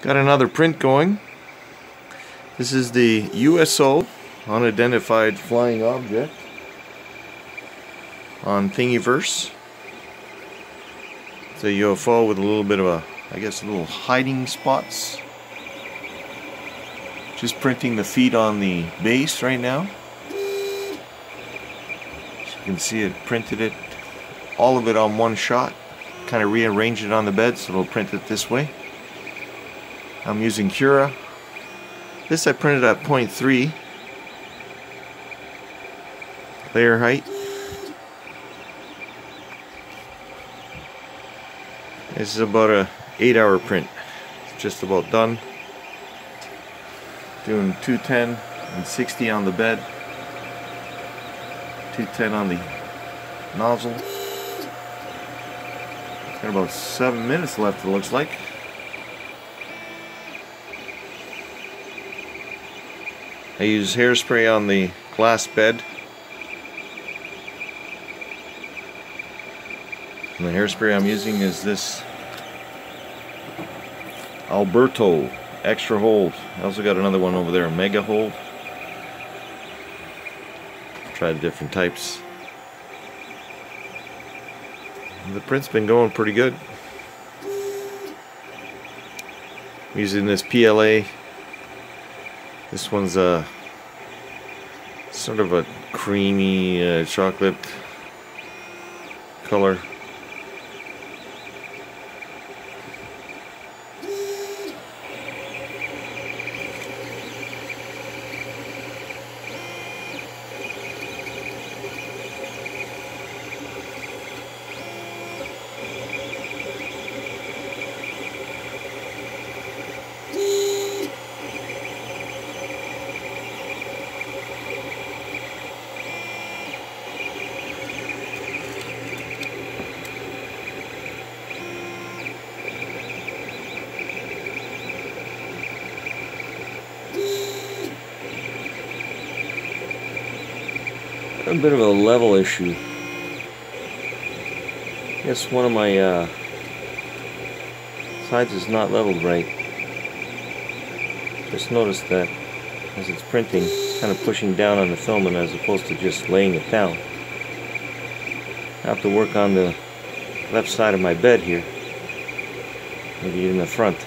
Got another print going. This is the USO, Unidentified Flying Object, on Thingiverse. It's a UFO with a little bit of a little hiding spots. Just printing the feet on the base right now. As you can see, it printed it, all of it on one shot. Kind of rearranged it on the bed so it'll print it this way. I'm using Cura. This I printed at 0.3 layer height. This is about a 8-hour print. It's just about done. Doing 210 and 60 on the bed. 210 on the nozzle. Got about 7 minutes left, it looks like. I use hairspray on the glass bed. And the hairspray I'm using is this Alberto Extra Hold. I also got another one over there, Mega Hold. Tried different types. And the print's been going pretty good. I'm using this PLA. This one's a sort of a creamy chocolate color. A bit of a level issue. I guess one of my sides is not leveled right. Just noticed that as it's printing, it's kind of pushing down on the filament as opposed to just laying it down. I have to work on the left side of my bed here, maybe in the front.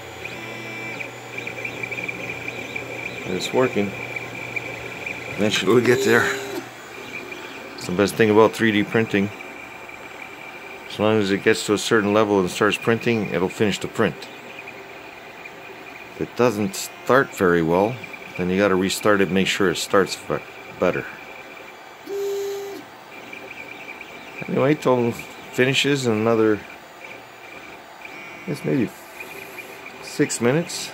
But it's working. Eventually we'll get there. The best thing about 3D printing, as long as it gets to a certain level and starts printing, it'll finish the print. If it doesn't start very well, then you got to restart it, make sure it starts better. Anyway, till finishes in another, I guess maybe 6 minutes.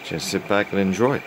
Just sit back and enjoy.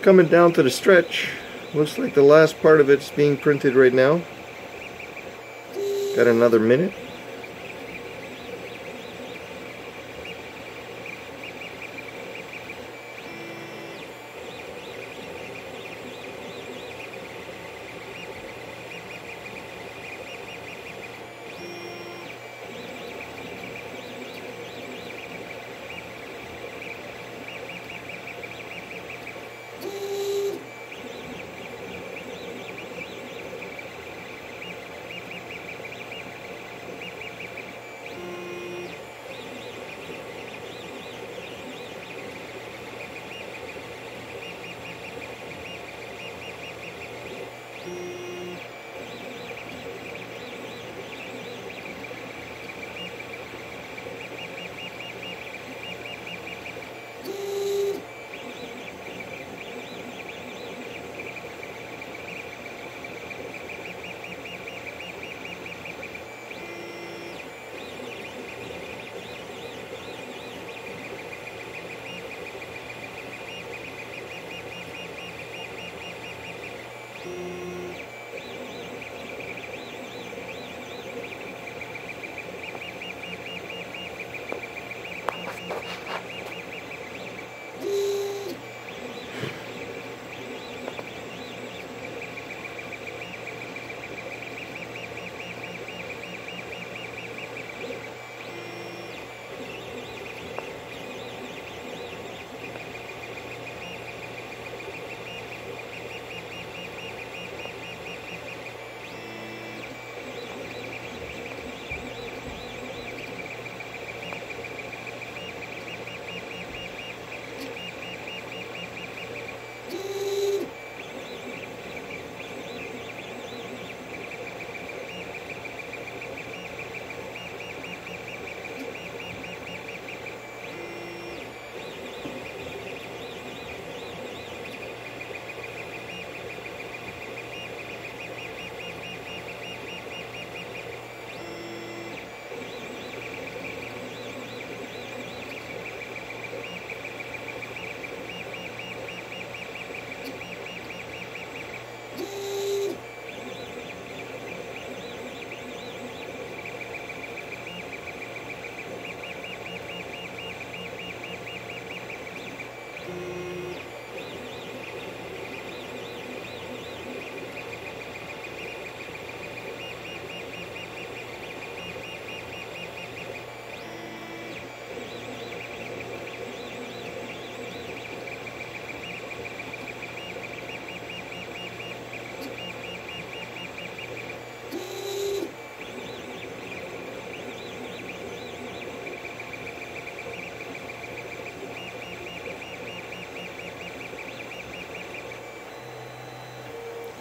Coming down to the stretch. Looks like the last part of it's being printed right now. Got another minute.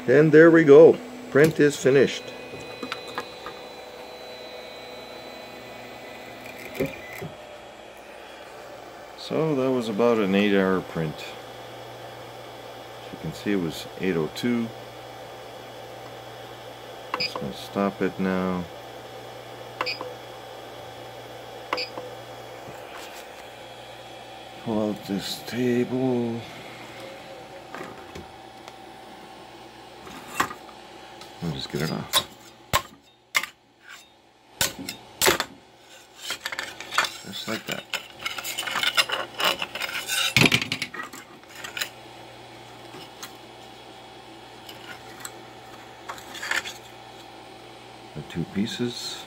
And there we go. Print is finished. So that was about an 8-hour print. As you can see, it was 8:02. Just going to stop it now. Pull out this table. And just get it off. Just like that. The 2 pieces.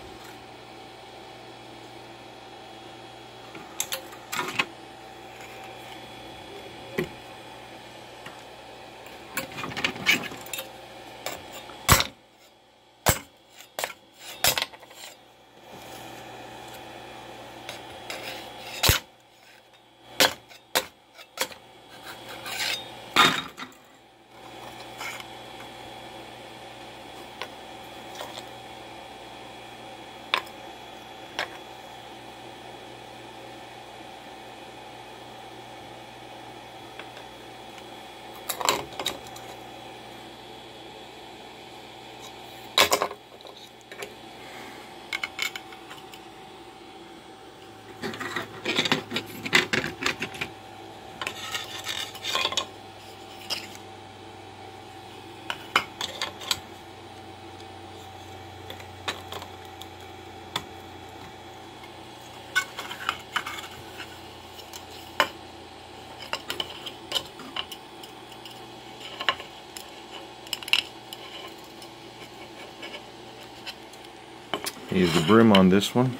Use the brim on this one.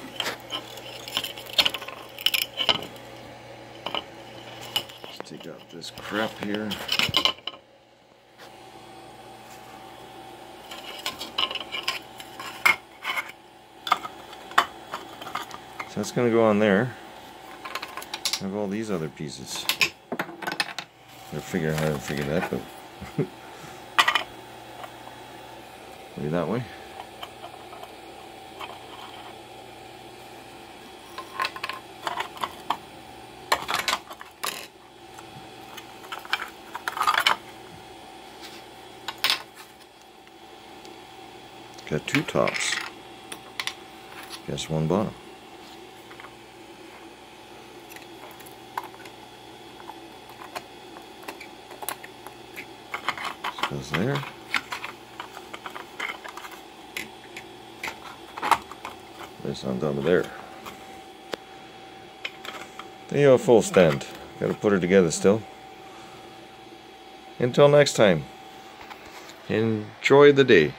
Let's take out this crap here. So that's going to go on there. I have all these other pieces. I'll figure out how to figure that, but maybe that way. Got two tops. Guess one bottom. This goes there. This on top of there. There you have a full stand. Got to put her together still. Until next time. Enjoy the day.